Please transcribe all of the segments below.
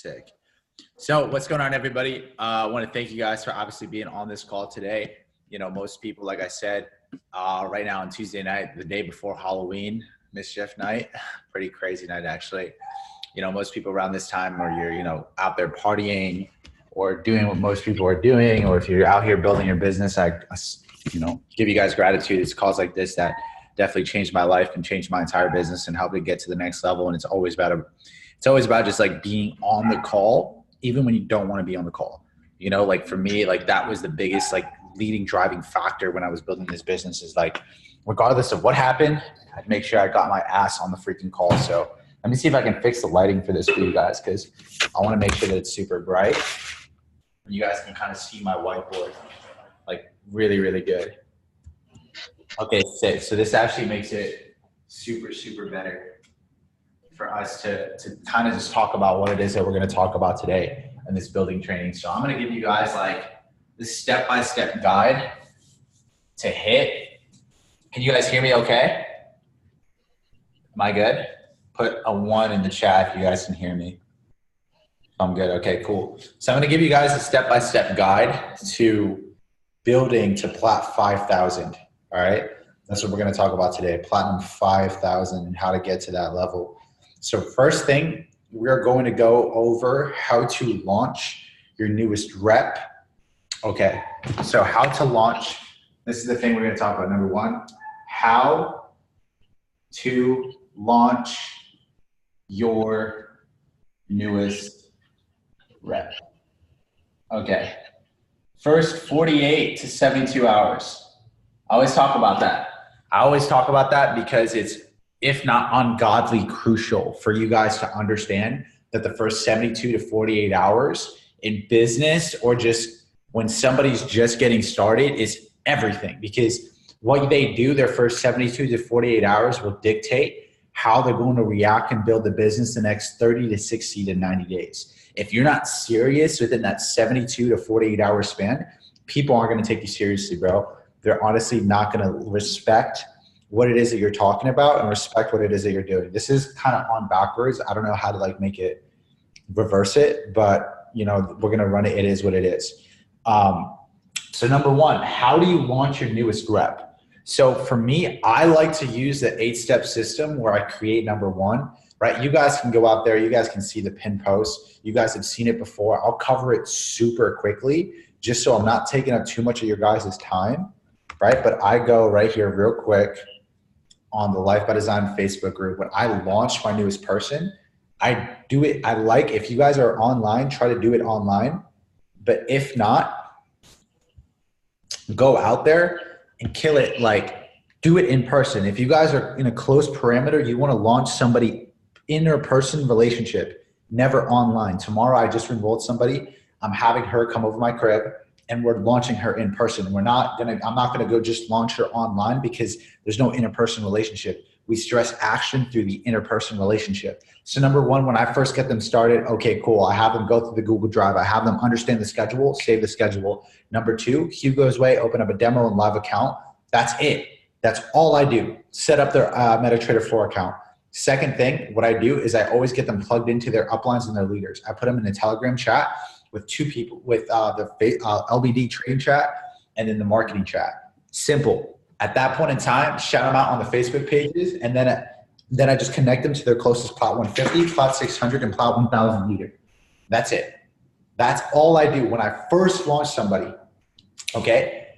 Sick. So what's going on, everybody? I want to thank you guys for obviously being on this call today. You know, most people, like I said, right now on Tuesday night, the day before Halloween, mischief night, pretty crazy night, actually. You know, most people around this time are, you're, out there partying or doing what most people are doing. Or if you're out here building your business, I give you guys gratitude. It's calls like this that definitely changed my life and changed my entire business and helped it get to the next level. And it's always about just like being on the call, even when you don't want to be on the call. You know, like for me, like that was the biggest like leading driving factor when I was building this business is like, regardless of what happened, I'd make sure I got my ass on the freaking call. So let me see if I can fix the lighting for this for you guys, because I want to make sure that it's super bright. You guys can kind of see my whiteboard like really, really good. Okay, sick. So this actually makes it super, super better for us to kind of just talk about what it is that we're going to talk about today in this building training. So I'm going to give you guys like this step-by-step guide to hit. Can you guys hear me okay? Am I good? Put a 1 in the chat if you guys can hear me. I'm good. Okay, cool. So I'm going to give you guys a step-by-step guide to building to Plat 5,000. All right. That's what we're going to talk about today. Platinum 5,000 and how to get to that level. So first thing, we're going to go over how to launch your newest rep. Okay. So how to launch. This is the thing we're going to talk about. Number 1, how to launch your newest rep. Okay. First 48 to 72 hours. I always talk about that. I always talk about that because it's, if not ungodly, crucial for you guys to understand that the first 72 to 48 hours in business, or just when somebody's just getting started, is everything. Because what they do their first 72 to 48 hours will dictate how they're going to react and build the business the next 30 to 60 to 90 days. If you're not serious within that 72 to 48 hour span, people aren't going to take you seriously, bro. They're honestly not going to respect what it is that you're talking about and respect what it is that you're doing. This is kind of on backwards. I don't know how to like make it reverse it, but we're going to run it. It is what it is. So number 1, how do you launch your newest rep? So for me, I like to use the 8-step system where I create number 1, right? You guys can go out there. You guys can see the pin post. You guys have seen it before. I'll cover it super quickly just so I'm not taking up too much of your guys' time, right? But I go right here real quick on the Life by Design Facebook group. When I launch my newest person, I do it. I like, if you guys are online, try to do it online. But if not, go out there and kill it. Like, do it in person. If you guys are in a close parameter, you want to launch somebody inter-person relationship, never online. Tomorrow, I just enrolled somebody. I'm having her come over my crib and we're launching her in person. I'm not gonna go just launch her online because there's no interperson relationship. We stress action through the interperson relationship. So number 1, when I first get them started, okay, cool. I have them go through the Google Drive. I have them understand the schedule, save the schedule. Number 2, Hugo's way, open up a demo and live account. That's it. That's all I do. Set up their MetaTrader 4 account. Second thing, what I do is I always get them plugged into their uplines and their leaders. I put them in a Telegram chat with 2 people, with the LBD trading chat and then the marketing chat. Simple. At that point in time, shout them out on the Facebook pages, and then I just connect them to their closest Plat 150, Plat 600, and Plat 1000 leader. That's it. That's all I do when I first launch somebody. Okay.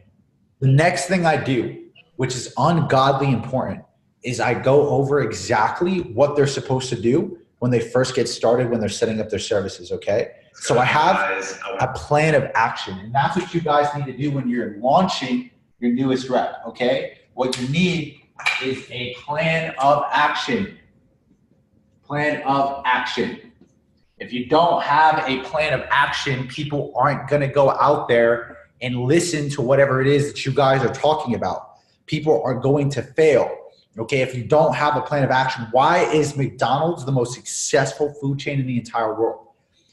The next thing I do, which is ungodly important, is I go over exactly what they're supposed to do when they first get started, when they're setting up their services. Okay. So I have a plan of action, and that's what you guys need to do when you're launching your newest rep, okay? What you need is a plan of action. Plan of action. If you don't have a plan of action, people aren't gonna go out there and listen to whatever it is that you guys are talking about. People are going to fail, okay? If you don't have a plan of action, why is McDonald's the most successful food chain in the entire world?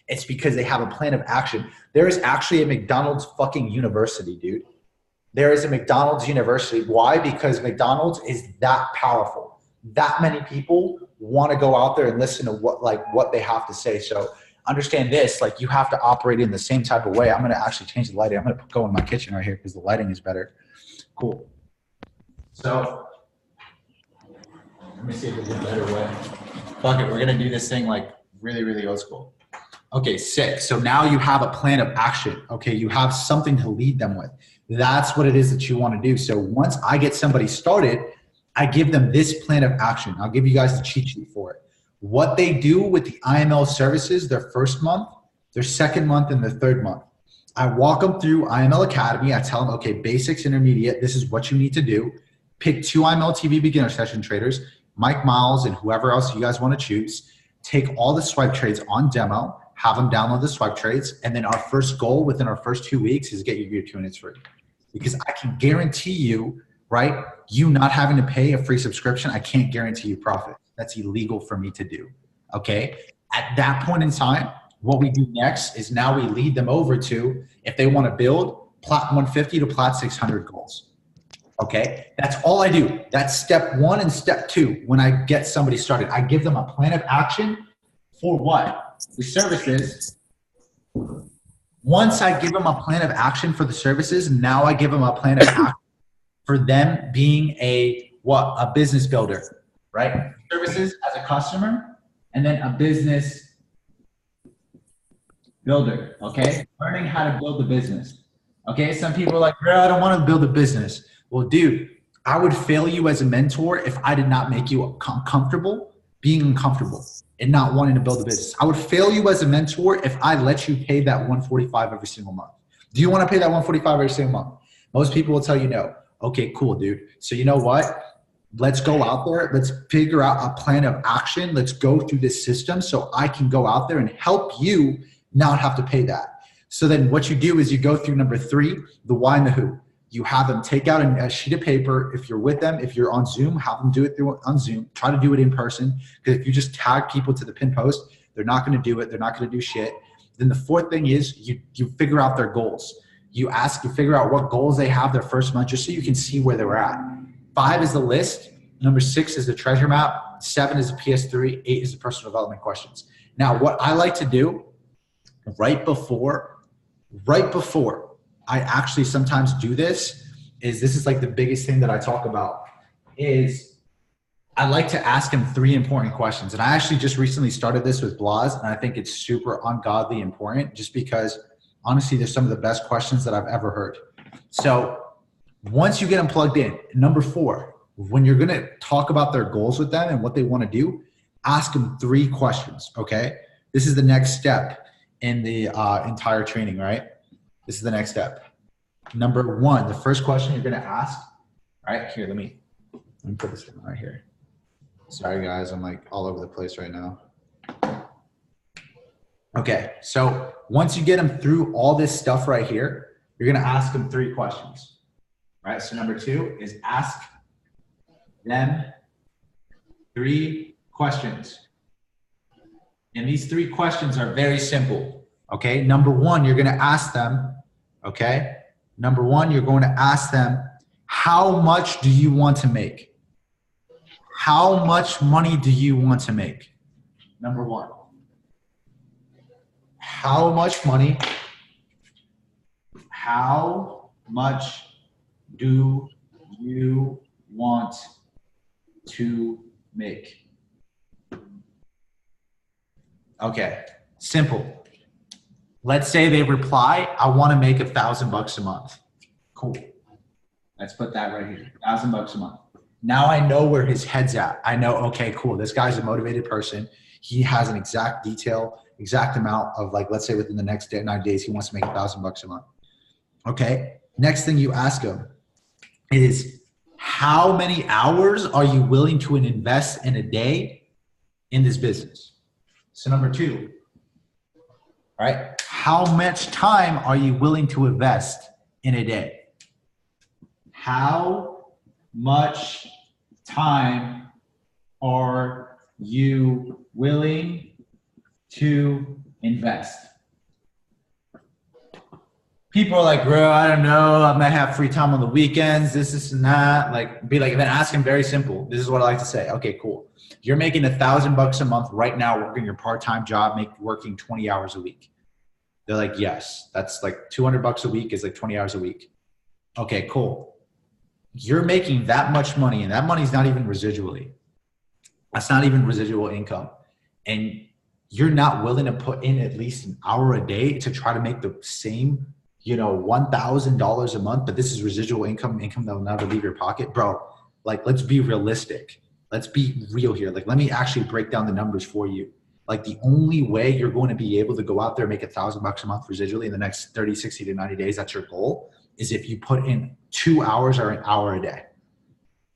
It's because they have a plan of action. There is actually a McDonald's fucking university, dude. There is a McDonald's university. Why? Because McDonald's is that powerful. That many people want to go out there and listen to what they have to say. So understand this, like you have to operate in the same type of way. I'm going to actually change the lighting. I'm going to go in my kitchen right here because the lighting is better. Cool. So let me see if there's a better way. Fuck it. We're going to do this thing like really, really old school. Okay, sick. So now you have a plan of action. Okay, you have something to lead them with. That's what it is that you want to do. So once I get somebody started, I give them this plan of action. I'll give you guys the cheat sheet for it. What they do with the IML services, their first month, their second month, and their third month. I walk them through IML Academy. I tell them, okay, basics, intermediate, this is what you need to do. Pick 2 IML TV beginner session traders, Mike Miles and whoever else you guys want to choose. Take all the swipe trades on demo, have them download the swipe trades, and then our first goal within our first 2 weeks is get you your 2 minutes free. Because I can guarantee you, right, you not having to pay a free subscription, I can't guarantee you profit. That's illegal for me to do, okay? At that point in time, what we do next is now we lead them over to, if they want to build Plat 150 to Plat 600 goals, okay? That's all I do. That's step 1 and step 2 when I get somebody started. I give them a plan of action for what? The services. Once I give them a plan of action for the services, now I give them a plan of action for them being a business builder, right? Services as a customer, and then a business builder, okay? Learning how to build a business, okay? Some people are like, bro, I don't want to build a business. Well, dude, I would fail you as a mentor if I did not make you comfortable being uncomfortable and not wanting to build a business. I would fail you as a mentor if I let you pay that $145 every single month. Do you want to pay that $145 every single month? Most people will tell you no. Okay, cool, dude. So you know what? Let's go out there. Let's figure out a plan of action. Let's go through this system so I can go out there and help you not have to pay that. So then what you do is you go through number 3, the why and the who. You have them take out a sheet of paper. If you're with them, if you're on Zoom, have them do it on Zoom. Try to do it in person. Because if you just tag people to the pin post, they're not going to do it. They're not going to do shit. Then the 4th thing is you figure out their goals. You figure out what goals they have their first month just so you can see where they're at. 5 is the list. Number 6 is the treasure map. 7 is the PS3. 8 is the personal development questions. Now, what I like to do right before I actually sometimes do this is like the biggest thing that I talk about is I like to ask him 3 important questions. And I actually just recently started this with Blas, and I think it's super ungodly important just because honestly, they're some of the best questions that I've ever heard. So once you get them plugged in, number 4, when you're going to talk about their goals with them and what they want to do, ask them 3 questions, okay? This is the next step in the entire training, right? This is the next step. Number 1, the first question you're going to ask, all right, here, let me put this in right here. Sorry, guys, I'm like all over the place right now. Okay, so once you get them through all this stuff right here, you're going to ask them 3 questions. All right, so number 2 is ask them 3 questions. And these 3 questions are very simple, okay? Number 1, you're going to ask them, okay? Number 1, you're going to ask them, how much do you want to make? How much money do you want to make? Number 1. How much money? How much do you want to make? Okay, simple. Let's say they reply, I want to make $1,000 a month. Cool. Let's put that right here, $1,000 a month. Now I know where his head's at. I know, okay, cool. This guy's a motivated person. He has an exact amount of, like, let's say within the next 9 days, he wants to make $1,000 a month. Okay. Next thing you ask him is, how many hours are you willing to invest in a day in this business? So number 2, right? How much time are you willing to invest in a day? How much time are you willing to invest? People are like, bro, I don't know. I might have free time on the weekends, this and that. Like, be like, then ask him very simple. This is what I like to say. Okay, cool. you're making $1,000 a month right now working your part-time job, working 20 hours a week. They're like, yes, that's like $200 a week is like 20 hours a week. Okay, cool. You're making that much money, and that money's not even residually. That's not even residual income. And you're not willing to put in at least an hour a day to try to make the same, $1,000 a month, but this is residual income that will never leave your pocket. Bro, like, let's be realistic. Let's be real here. Like, let me actually break down the numbers for you. Like, the only way you're going to be able to go out there and make $1,000 a month residually in the next 30, 60 to 90 days, that's your goal, is if you put in 2 hours or an hour a day.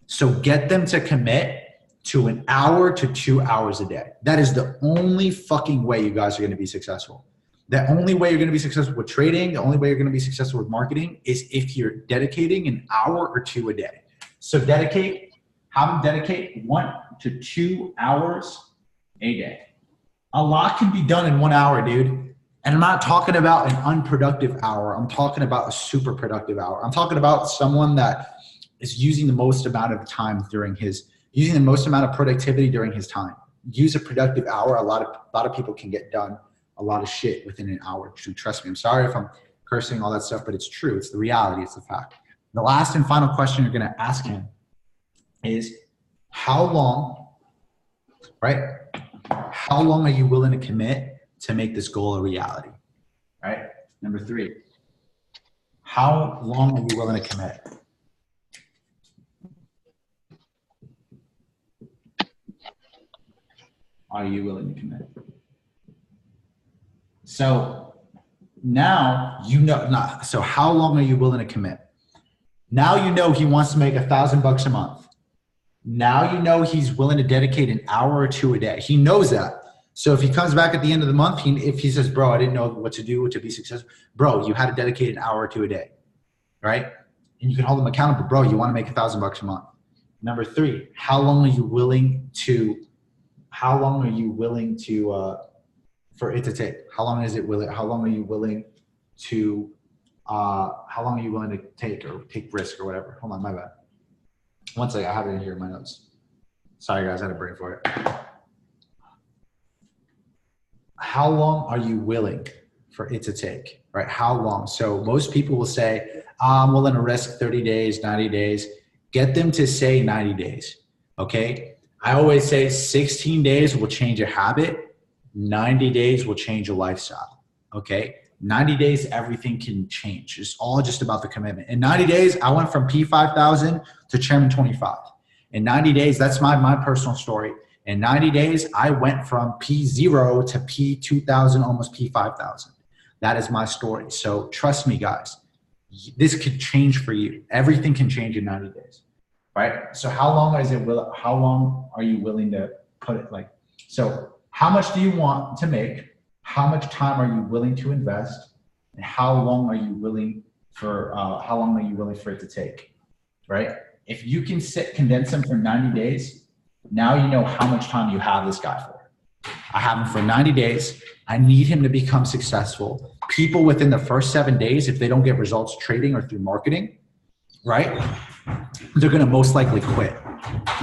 So get them to commit to an hour to 2 hours a day. That is the only fucking way you guys are going to be successful. The only way you're going to be successful with trading, the only way you're going to be successful with marketing is if you're dedicating an hour or 2 a day. So have them dedicate 1 to 2 hours a day. A lot can be done in 1 hour, dude. And I'm not talking about an unproductive hour. I'm talking about a super productive hour. I'm talking about someone that is using the most amount of time using the most amount of productivity during his time. Use a productive hour. A lot of people can get done a lot of shit within an hour. Trust me. I'm sorry if I'm cursing, all that stuff, but it's true. It's the reality. It's the fact. The last and final question you're going to ask him is, how long are you willing to commit to make this goal a reality? Right? Number 3, how long are you willing to commit? Are you willing to commit? So now so how long are you willing to commit? Now he wants to make $1,000 a month. Now he's willing to dedicate an hour or 2 a day. He knows that. So if he comes back at the end of the month, if he says, bro, I didn't know what to do to be successful, bro, you had to dedicate an hour or 2 a day, right? And you can hold him accountable. Bro, you want to make $1,000 a month. Number 3, how long are you willing for it to take? How long are you willing to take risk or whatever? Hold on, my bad. One second, I have it in here in my notes. Sorry guys, I had a brain for it. How long are you willing for it to take, right? How long? So most people will say, I'm willing to risk 30 days, 90 days. Get them to say 90 days, okay? I always say 16 days will change a habit. 90 days will change a lifestyle, okay? 90 days, everything can change. It's all just about the commitment. In 90 days, I went from P5,000 to Chairman 25. In 90 days, that's my personal story. In 90 days, I went from P0 to P2,000, almost P5,000. That is my story. So trust me, guys, this could change for you. Everything can change in 90 days, right? So how long are you willing to put it? So how much do you want to make? How much time are you willing to invest? And how long are you willing for it to take, right? If you can condense them for 90 days, now you know how much time you have this guy for. I have him for 90 days. I need him to become successful. People within the first 7 days, if they don't get results trading or through marketing, right, they're going to most likely quit.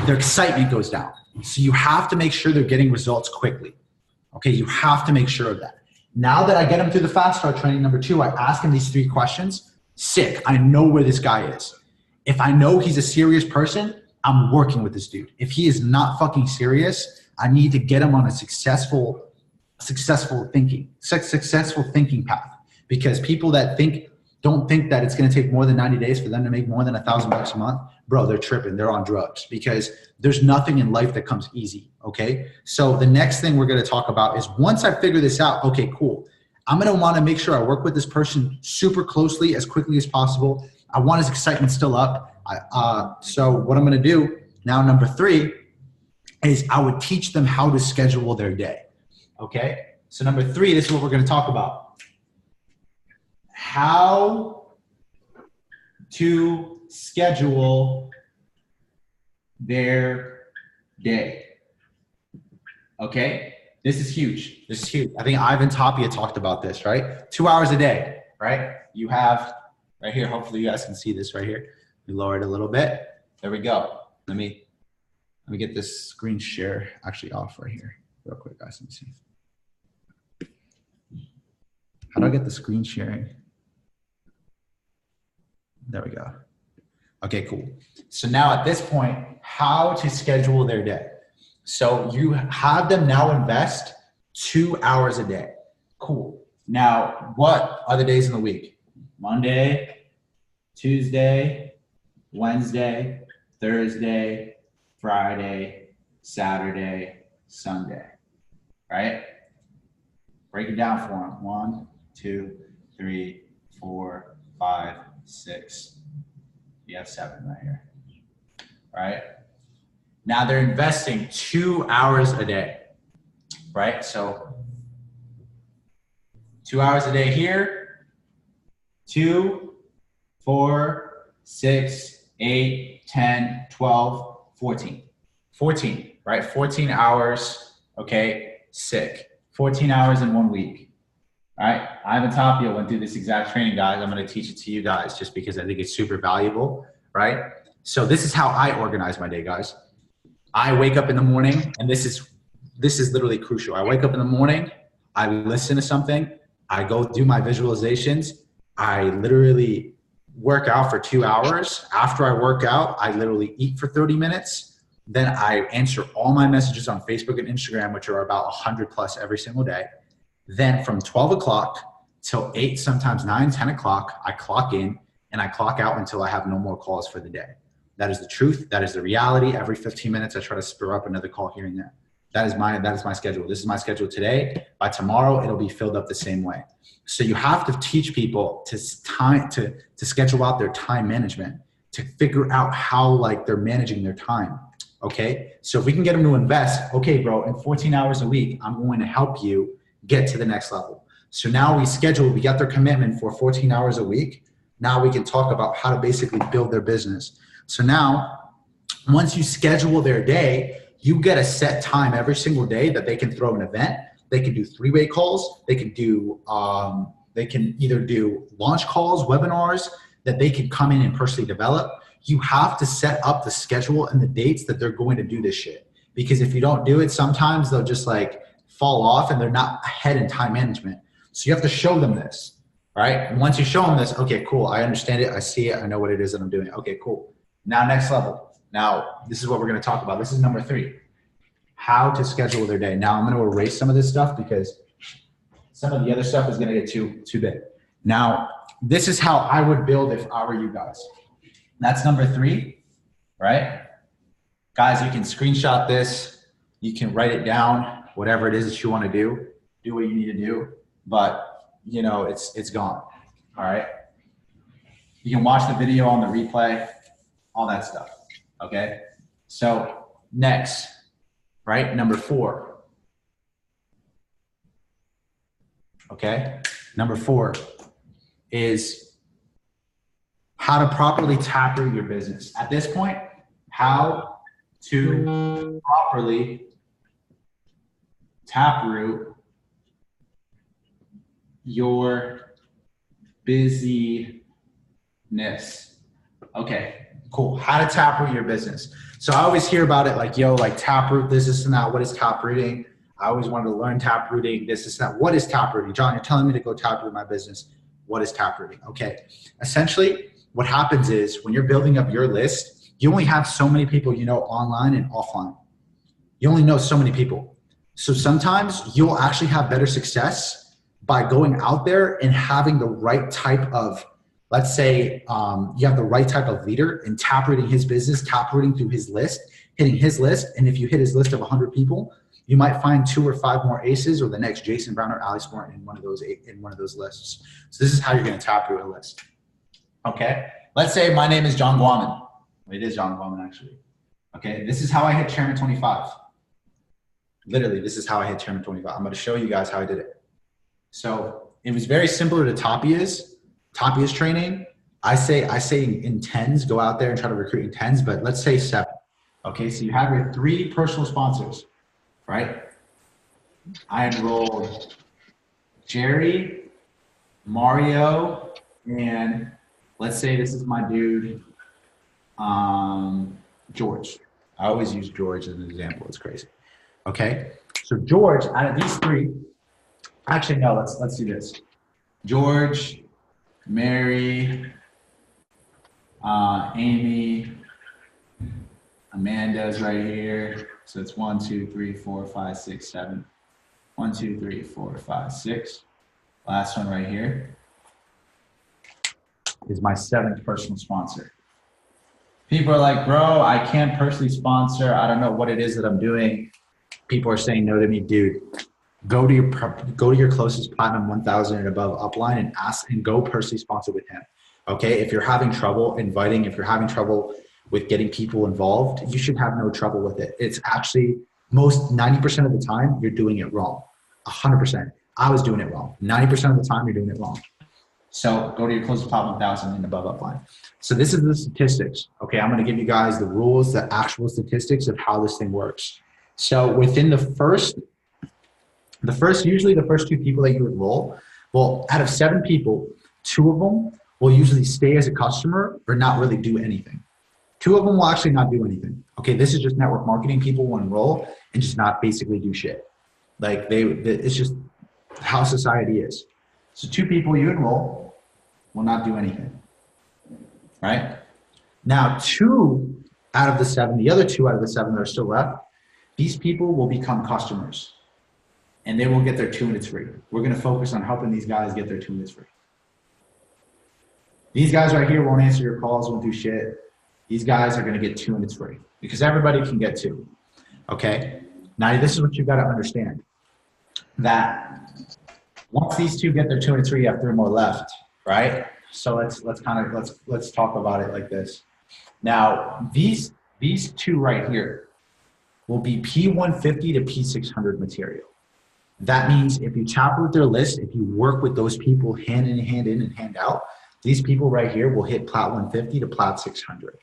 Their excitement goes down. So you have to make sure they're getting results quickly. Okay, you have to make sure of that. Now that I get him through the fast start training, number 2, I ask him these 3 questions. Sick. I know where this guy is. If I know he's a serious person, I'm working with this dude. If he is not fucking serious, I need to get him on a successful thinking path. Because people that don't think that it's going to take more than 90 days for them to make more than $1,000 a month, bro, they're tripping. They're on drugs, because there's nothing in life that comes easy. Okay. So the next thing we're going to talk about is, once I figure this out, okay, cool. I'm going to want to make sure I work with this person super closely as quickly as possible. I want his excitement still up. So what I'm going to do now, number 3, is I would teach them how to schedule their day. Okay. So number 3, this is what we're going to talk about. How to schedule their day. Okay. This is huge. This is huge. I think Ivan Tapia talked about this, right? 2 hours a day, right? You have right here. Hopefully you guys can see this right here. We lower it a little bit. There we go. Let me get this screen share actually off right here real quick, guys. Let me see. How do I get the screen sharing? There we go. Okay, cool. So now at this point, how to schedule their day. So you have them now invest 2 hours a day. Cool. Now, what are the days in the week? Monday, Tuesday, Wednesday, Thursday, Friday, Saturday, Sunday, right? Break it down for them. 1, 2, 3, 4, 5, 6. You have 7 right here, right? Now they're investing 2 hours a day, right? So 2 hours a day here, 2, 4, 6, 8, 10, 12, 14. 14, right? 14 hours, okay, sick. 14 hours in 1 week. All right, Ivan Tapia went through this exact training, guys. I'm going to teach it to you guys just because I think it's super valuable, right? So this is how I organize my day, guys. I wake up in the morning, and this is literally crucial. I wake up in the morning, I listen to something, I go do my visualizations, I literally work out for 2 hours. After I work out, I literally eat for 30 minutes. Then I answer all my messages on Facebook and Instagram, which are about 100 plus every single day. Then from 12 o'clock till 8, sometimes 9, 10 o'clock, I clock in and I clock out until I have no more calls for the day. That is the truth. That is the reality. Every 15 minutes, I try to spur up another call here and there. That is my schedule. This is my schedule today. By tomorrow, it'll be filled up the same way. So you have to teach people to schedule out their time management, to figure out how like they're managing their time. Okay. So if we can get them to invest, okay, bro, in 14 hours a week, I'm going to help you get to the next level. So now we got their commitment for 14 hours a week. Now we can talk about how to basically build their business. So now once you schedule their day, you get a set time every single day that they can throw an event. They can do 3-way calls. They can do, they can either do launch calls, webinars that they can come in and personally develop. You have to set up the schedule and the dates that they're going to do this shit. Because if you don't do it, sometimes they'll just like fall off and they're not ahead in time management. So you have to show them this, right? And once you show them this, okay, cool. I understand it. I see it. I know what it is that I'm doing. Okay, cool. Now next level. Now this is what we're going to talk about. This is number 3, how to schedule their day. Now I'm going to erase some of this stuff because some of the other stuff is going to get too big. Now this is how I would build if I were you guys. That's number 3, right? Guys, you can screenshot this. You can write it down. Whatever it is that you want to do what you need to do, but you know, it's gone. All right. You can watch the video on the replay, all that stuff. Okay. So next, right? Number 4. Okay. Number 4 is how to properly taproot your business. At this point, how to properly taproot your busyness. Okay, cool. How to taproot your business. So I always hear about it like, yo, like taproot this and that. What is taprooting? I always wanted to learn taprooting, this and that. What is taprooting? John, you're telling me to go taproot my business. What is taprooting? Okay, essentially what happens is when you're building up your list, you only have so many people you know online and offline. You only know so many people. So sometimes you'll actually have better success by going out there and having the right type of, let's say you have the right type of leader and taprooting his business, taprooting through his list, hitting his list. And if you hit his list of 100 people, you might find 2 or 5 more aces or the next Jason Brown or Alex Morton in one of those lists. So this is how you're going to taproot a list. Okay. Let's say my name is John Guaman. It is John Guaman actually. Okay. This is how I hit Chairman 25. Literally, this is how I hit Chairman 25. I'm going to show you guys how I did it. So it was very similar to Tapia's training. I say in 10s, go out there and try to recruit in 10s, but let's say 7. Okay, so you have your 3 personal sponsors, right? I enrolled Jerry, Mario, and let's say this is my dude, George. I always use George as an example. It's crazy. Okay. So George, out of these three, actually, no, let's do this. George, Mary, Amy, Amanda's right here. So it's 1, 2, 3, 4, 5, 6, 7. 1, 2, 3, 4, 5, 6. Last one right here is my 7th personal sponsor. People are like, bro, I can't personally sponsor. I don't know what it is that I'm doing. People are saying no to me, dude. Go to your closest platinum 1,000 and above upline and ask and go personally sponsor with him. Okay, if you're having trouble inviting, if you're having trouble with getting people involved, you should have no trouble with it. It's actually 90% of the time you're doing it wrong. 100%. I was doing it wrong. 90% of the time you're doing it wrong. So go to your closest top 1,000 and above upline. So this is the statistics. Okay, I'm going to give you guys the rules, the actual statistics of how this thing works. So within usually the first 2 people that you enroll, well, out of 7 people, 2 of them will usually stay as a customer or not really do anything. 2 of them will actually not do anything. Okay, this is just network marketing. People will enroll and just not basically do shit. Like it's just how society is. So 2 people you enroll will not do anything, right? Now 2 out of the 7, the other 2 out of the 7 that are still left, these people will become customers and they will get their 2 minutes free. We're gonna focus on helping these guys get their 2 minutes free. These guys right here won't answer your calls, won't do shit. These guys are gonna get 2 minutes free because everybody can get 2, okay? Now this is what you gotta understand, that once these 2 get their 2 minutes free, you have 3 more left, right? So let's talk about it like this. Now these 2 right here will be P150 to P600 material. That means if you taproot their list, if you work with those people hand in and hand out, these people right here will hit Plat 150 to Plat 600,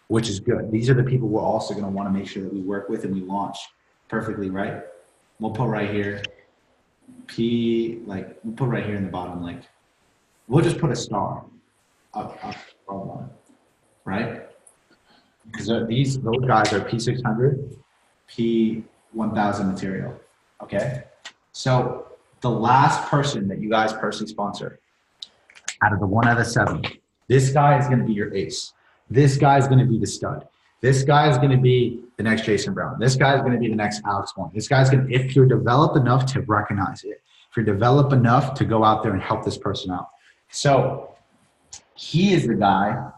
which is good. These are the people we're also going to want to make sure that we work with and we launch perfectly, right? We'll put right here, we'll put right here in the bottom, we'll just put a star up right? Because those guys are P600, P1000 material, okay? So the last person that you guys personally sponsor, out of the 1 out of 7, this guy is going to be your ace. This guy is going to be the stud. This guy is going to be the next Jason Brown. This guy is going to be the next Alex Warren. This guy's going to, if you're developed enough to recognize it, if you're developed enough to go out there and help this person out. So he is the guy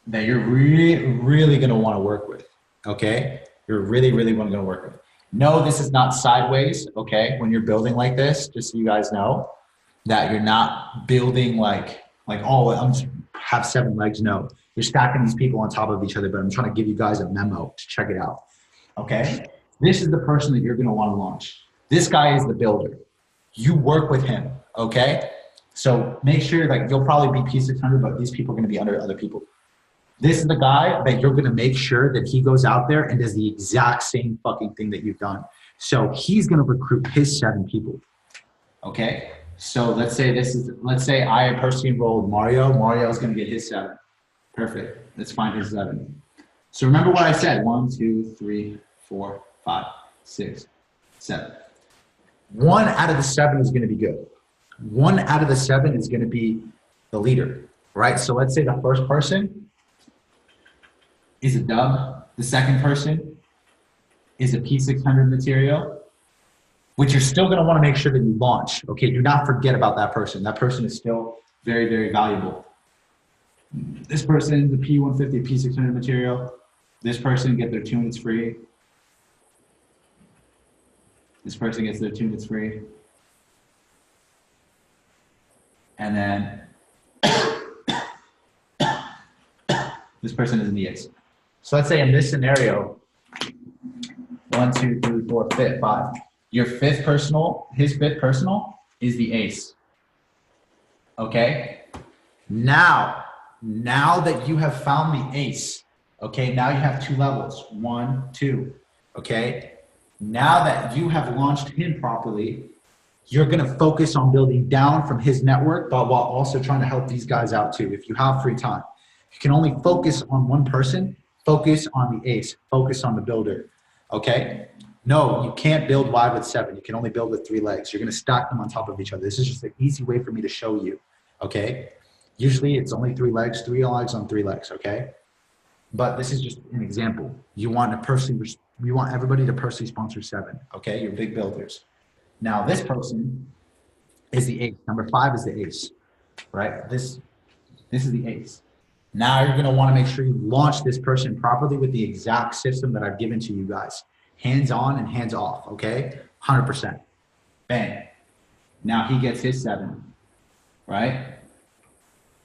that you're really going to want to work with, okay? You're really want to work with. No, this is not sideways, okay? When you're building like this, just so you guys know, that you're not building like oh, I'm just have 7 legs. No, you're stacking these people on top of each other, but I'm trying to give you guys a memo to check it out, okay? This is the person that you're going to want to launch. This guy is the builder. You work with him, okay? So make sure, you'll probably be P600, but these people are going to be under other people. This is the guy that you're going to make sure that he goes out there and does the exact same fucking thing that you've done. So he's going to recruit his 7 people, okay? So let's say I personally enrolled Mario. Mario is going to get his 7. Perfect. Let's find his 7. So remember what I said, 1, 2, 3, 4, 5, 6, 7. 1 out of the 7 is going to be good. 1 out of the 7 is going to be the leader, right? So let's say the first person is a dub. The second person is a P600 material, which you're still going to want to make sure that you launch. Okay, do not forget about that person. That person is still very valuable. This person, the P150, P600 material. This person get their 2 minutes free. This person gets their 2 minutes free. And then this person is in the ace. So let's say in this scenario, 1, 2, 3, 4, 5. Your 5th personal, his 5th personal is the ace. Okay? Now that you have found the ace, okay, now you have 2 levels, 1, 2, okay? Now that you have launched him properly, you're gonna focus on building down from his network, but while also trying to help these guys out too, if you have free time. You can only focus on one person, Focus on the ace. Focus on the builder. Okay? No, you can't build wide with 7. You can only build with 3 legs. You're going to stack them on top of each other. This is just an easy way for me to show you. Okay? Usually it's only 3 legs, 3 legs on 3 legs. Okay? But this is just an example. You want everybody to personally sponsor 7. Okay? You're big builders. Now this person is the ace. Number 5 is the ace. Right? This is the ace. Now you're going to want to make sure you launch this person properly with the exact system that I've given to you guys. Hands on and hands off, okay? 100%. Bang. Now he gets his 7, right?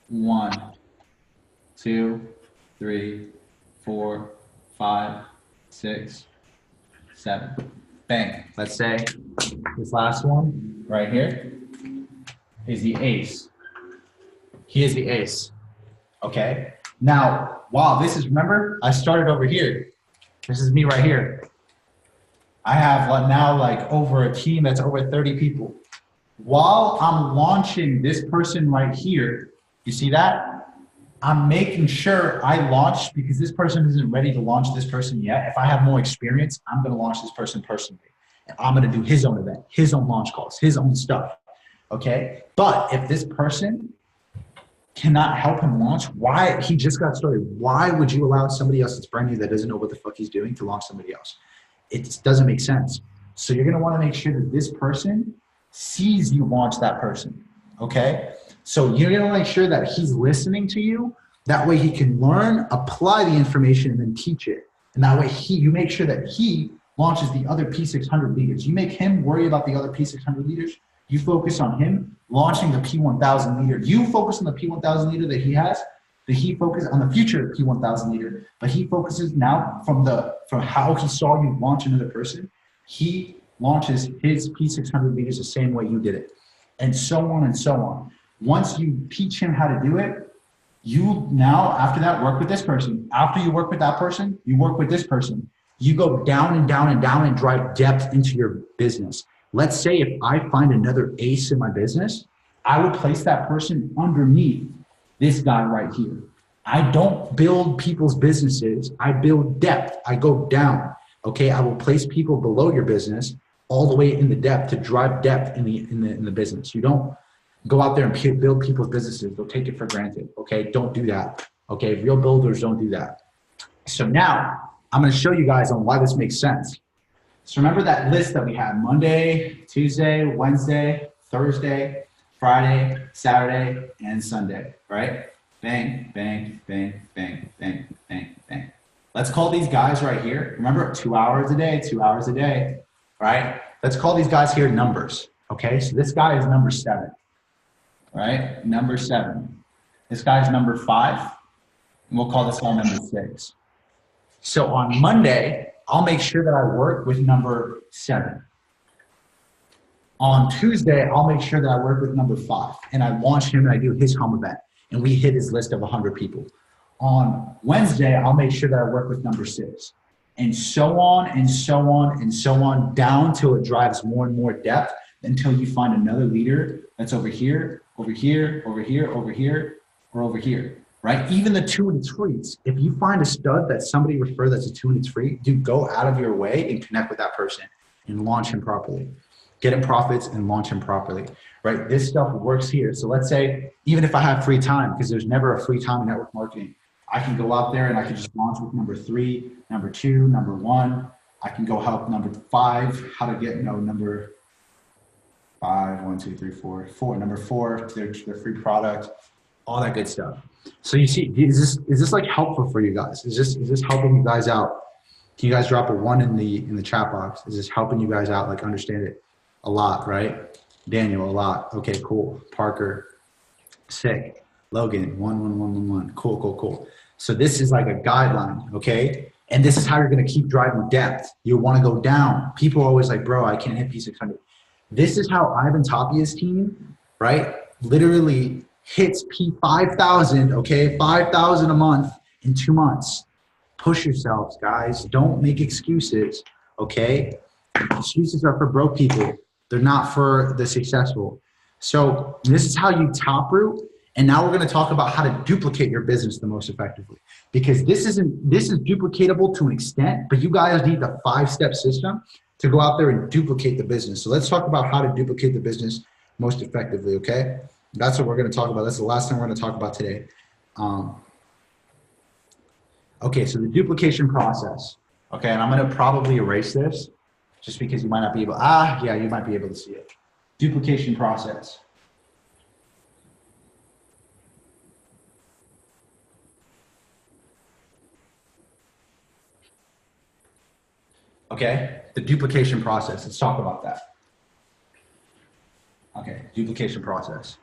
1, 2, 3, 4, 5, 6, 7. Bang. Let's say this last one right here is the ace. He is the ace. Okay. Now, wow, this is, remember, I started over here. This is me right here. I have now like over a team that's over 30 people. While I'm launching this person right here, you see that? I'm making sure I launch because this person isn't ready to launch this person yet. If I have more experience, I'm going to launch this person personally. And I'm going to do his own event, his own launch calls, his own stuff. Okay. But if this person cannot help him launch, why he just got started, why would you allow somebody else that's brand new that doesn't know what the fuck he's doing to launch somebody else? It doesn't make sense. So you're going to want to make sure that this person sees you launch that person. Okay. So you're going to make sure that he's listening to you. That way he can learn, apply the information, and then teach it. And that way you make sure that he launches the other P600 leaders. You make him worry about the other P600 leaders. You focus on him launching the P1000 leader. You focus on the P1000 leader that he has, that he focuses on the future P1000 leader, but he focuses now from how he saw you launch another person. He launches his P600 leaders the same way you did it, and so on and so on. Once you teach him how to do it, you now, after that, work with this person. After you work with that person, you work with this person. You go down and down and down and drive depth into your business. Let's say if I find another ace in my business, I would place that person underneath this guy right here. I don't build people's businesses. I build depth. I go down. Okay, I will place people below your business all the way in the depth to drive depth in the business. You don't go out there and build people's businesses. They'll take it for granted. Okay, don't do that. Okay, real builders don't do that. So now I'm going to show you guys on why this makes sense. So remember that list that we had: Monday, Tuesday, Wednesday, Thursday, Friday, Saturday, and Sunday, right? Bang, bang, bang, bang, bang, bang, bang. Let's call these guys right here. Remember, 2 hours a day, 2 hours a day, right? Let's call these guys here numbers, okay? So this guy is number 7, right? Number 7. This guy's number 5, and we'll call this guy number 6. So on Monday, I'll make sure that I work with number 7. On Tuesday, I'll make sure that I work with number 5, and I launch him and I do his home event, and we hit his list of 100 people. On Wednesday, I'll make sure that I work with number 6, and so on and so on and so on, down till it drives more and more depth until you find another leader that's over here, over here, over here, over here, or over here. Right? Even the 2 and it's free. If you find a stud that somebody referred that's a 2 and it's free, dude, go out of your way and connect with that person and launch him properly. Get him profits and launch him properly. Right? This stuff works here. So let's say, even if I have free time, because there's never a free time in network marketing, I can go out there and I can just launch with number 3, number 2, number 1. I can go help number 5, how to get, number 5, 1, 2, 3, 4, number 4, their free product, all that good stuff. So you see, is this like helpful for you guys? Is this helping you guys out? Can you guys drop a 1 in the chat box? Is this helping you guys out? Like, understand it a lot, right? Daniel, a lot. Okay, cool. Parker, sick. Logan, 1, 1, 1, 1, 1. Cool, cool, cool. So this is like a guideline, okay? And this is how you're gonna keep driving depth. You wanna go down. People are always like, bro, I can't hit P600. This is how Ivan Tapia's team, right? Literally hits P5,000, okay? 5,000 a month in 2 months. Push yourselves, guys. Don't make excuses, okay? Excuses are for broke people. They're not for the successful. So this is how you top root And now we're going to talk about how to duplicate your business the most effectively, because this is duplicatable to an extent, but you guys need the 5-step system to go out there and duplicate the business. So let's talk about how to duplicate the business most effectively. Okay. That's what we're going to talk about. That's the last thing we're going to talk about today. Okay. So the duplication process. Okay. And I'm going to probably erase this just because you might not be able, yeah, you might be able to see it. Duplication process. Okay, the duplication process. Let's talk about that. Okay, duplication process.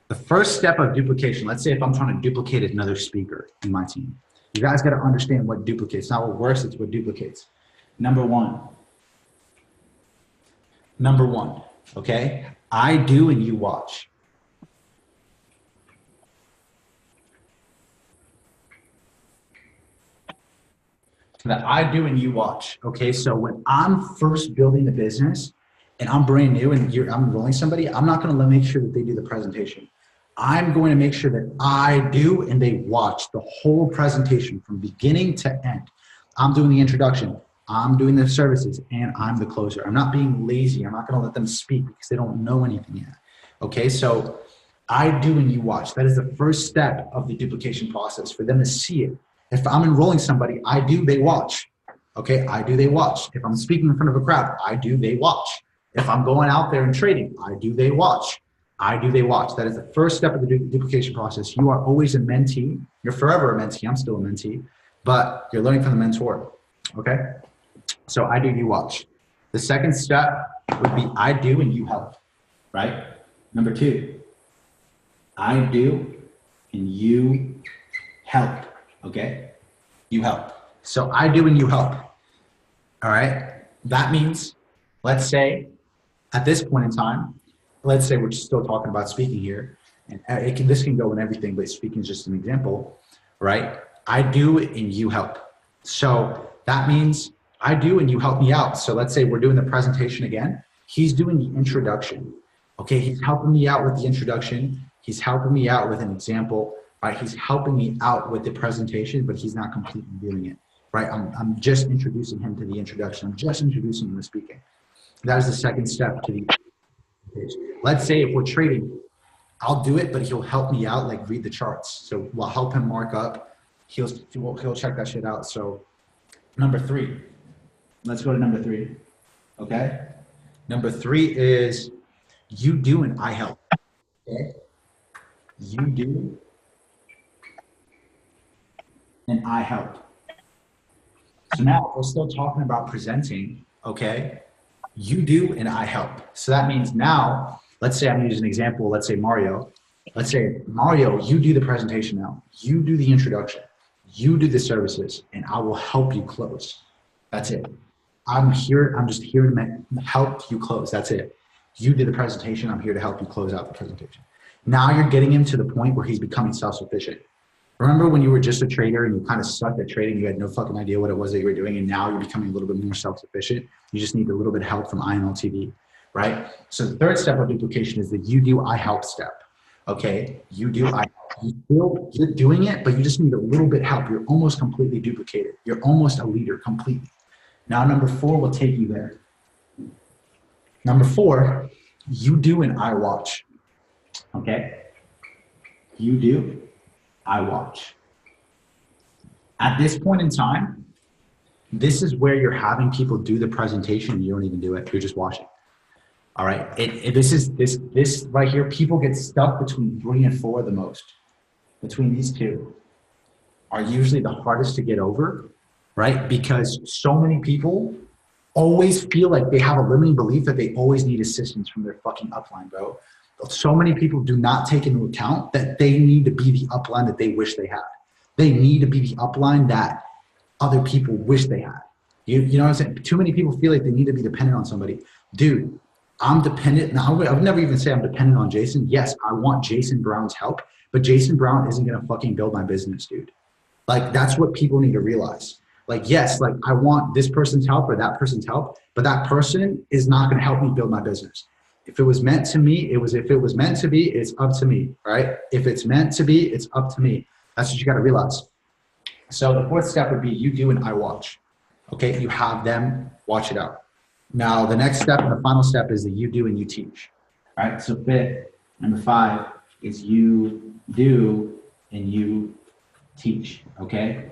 The first step of duplication, let's say if I'm trying to duplicate another speaker in my team, you guys got to understand what duplicates. Not what works, it's what duplicates. Number one, okay? I do and you watch. That I do and you watch. Okay, so when I'm first building the business and I'm brand new and I'm enrolling somebody, I'm not going to make sure that they do the presentation. I'm going to make sure that I do and they watch the whole presentation from beginning to end. I'm doing the introduction, I'm doing the services, and I'm the closer. I'm not being lazy. I'm not going to let them speak because they don't know anything yet. Okay, so I do and you watch. That is the first step of the duplication process for them to see it. If I'm enrolling somebody, I do, they watch. Okay, I do, they watch. If I'm speaking in front of a crowd, I do, they watch. If I'm going out there and trading, I do, they watch. I do, they watch. That is the first step of the duplication process. You are always a mentee. You're forever a mentee. I'm still a mentee, but you're learning from the mentor. Okay, so I do, you watch. The second step would be I do and you help, right? Number 2, I do and you help. Okay, you help. So I do and you help. All right, that means, let's say at this point in time, let's say we're still talking about speaking here, and this can go in everything, but speaking is just an example, right? I do and you help. So that means I do and you help me out. So let's say we're doing the presentation again. He's doing the introduction. Okay, he's helping me out with the introduction. He's helping me out with an example. Right, he's helping me out with the presentation, but he's not completely doing it. Right, I'm just introducing him to the introduction. I'm just introducing him to speaking. That is the second step to the page. Let's say if we're trading, I'll do it, but he'll help me out, like read the charts. So we'll help him mark up. He'll check that shit out. So number 3, let's go to number 3. Okay, number 3 is you do and I help. Okay, you do and I help. So now we're still talking about presenting, okay? You do and I help. So that means now, let's say I'm using an example, let's say Mario. Let's say, Mario, you do the presentation now. You do the introduction. You do the services, and I will help you close. That's it. I'm just here to help you close. That's it. You did the presentation. I'm here to help you close out the presentation. Now you're getting him to the point where he's becoming self-sufficient. Remember when you were just a trader and you kind of sucked at trading, you had no fucking idea what it was that you were doing, and now you're becoming a little bit more self-sufficient. You just need a little bit of help from INLTV, right? So the third step of duplication is the you do, I help step. Okay, you do, I help. You're doing it, but you just need a little bit of help. You're almost completely duplicated. You're almost a leader completely. Now number 4 will take you there. Number 4, you do and I watch. Okay, you do, I watch. At this point in time, this is where you're having people do the presentation and you don't even do it. You're just watching. All right. This right here, people get stuck between 3 and 4 the most. Between these two are usually the hardest to get over, right? Because so many people always feel like they have a limiting belief that they always need assistance from their fucking upline, bro. So many people do not take into account that they need to be the upline that they wish they had. They need to be the upline that other people wish they had. You know what I'm saying? Too many people feel like they need to be dependent on somebody. Dude, I'm dependent. Now, I would never even say I'm dependent on Jason. Yes, I want Jason Brown's help, but Jason Brown isn't going to fucking build my business, dude. Like, that's what people need to realize. Like, yes, like I want this person's help or that person's help, but that person is not going to help me build my business. If it was meant to me, it was. If it was meant to be, it's up to me, right? If it's meant to be, it's up to me. That's what you got to realize. So the fourth step would be you do and I watch. Okay, you have them watch it out. Now the next step and the final step is that you do and you teach. All right. So fifth, number 5 is you do and you teach. Okay.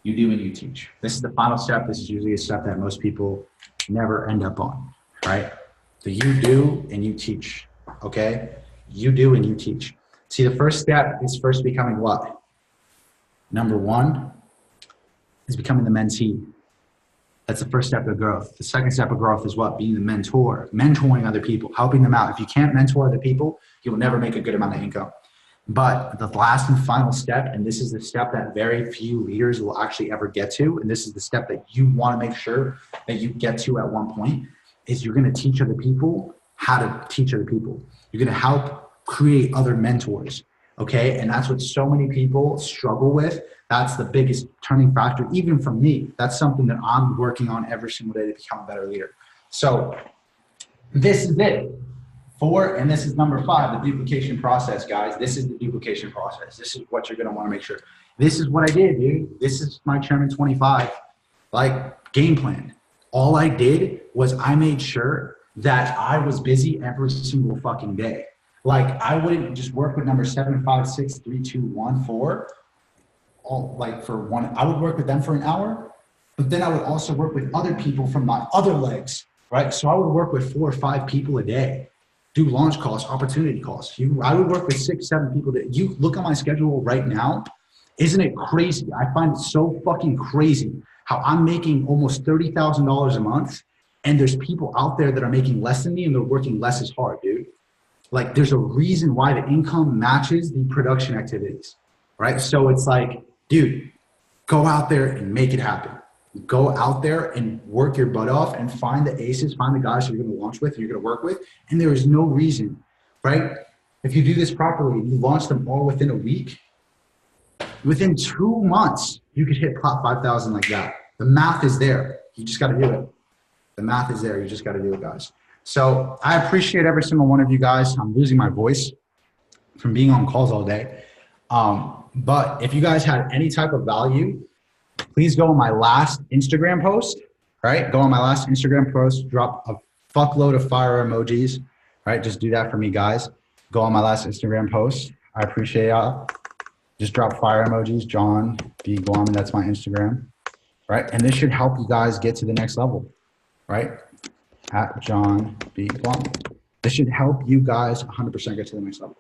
You do and you teach. This is the final step. This is usually a step that most people never end up on. Right. So you do and you teach. Okay. You do and you teach. See, the first step is first becoming what? Number 1 is becoming the mentee. That's the first step of growth. The second step of growth is what? Being the mentor, mentoring other people, helping them out. If you can't mentor other people, you'll never make a good amount of income. But the last and final step, and this is the step that very few leaders will actually ever get to, and this is the step that you want to make sure that you get to at one point, is you're going to teach other people how to teach other people. You're going to help create other mentors. Okay. And that's what so many people struggle with. That's the biggest turning factor, even for me. That's something that I'm working on every single day to become a better leader. So this is it. 4, and this is number 5, the duplication process, guys. This is the duplication process. This is what you're going to want to make sure. This is what I did, dude. This is my Chairman 25, game plan. All I did was I made sure that I was busy every single fucking day. I wouldn't just work with number 7, 5, 6, 3, 2, 1, 4. For one, I would work with them for an hour, but then I would also work with other people from my other legs, right? So I would work with 4 or 5 people a day, do launch calls, opportunity calls. I would work with 6, 7 people that you look at my schedule right now. Isn't it crazy? I find it so fucking crazy how I'm making almost $30,000 a month. And there's people out there that are making less than me and they're working less as hard, dude. There's a reason why the income matches the production activities, right? So it's dude, go out there and make it happen. Go out there and work your butt off and find the aces, find the guys you're going to launch with, you're going to work with. And there is no reason, right? If you do this properly, you launch them all within a week. Within 2 months, you could hit top 5,000 like that. The math is there. You just got to do it. The math is there. You just got to do it, guys. So I appreciate every single one of you guys. I'm losing my voice from being on calls all day. But if you guys had any type of value, please go on my last Instagram post, right? Go on my last Instagram post, drop a fuckload of fire emojis, right? Just do that for me, guys. Go on my last Instagram post. I appreciate y'all. Just drop fire emojis, John B. Guam, that's my Instagram, right? And this should help you guys get to the next level, right? At John B. Guam. This should help you guys 100% get to the next level.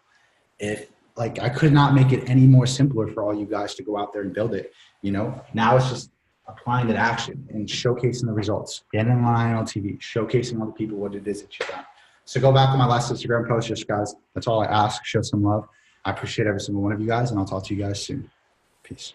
I could not make it any more simpler for all you guys to go out there and build it. Now it's just applying it to action and showcasing the results, getting in line on TV, showcasing all the people what it is that you've done. So go back to my last Instagram post, just guys. That's all I ask. Show some love. I appreciate every single one of you guys, and I'll talk to you guys soon. Peace.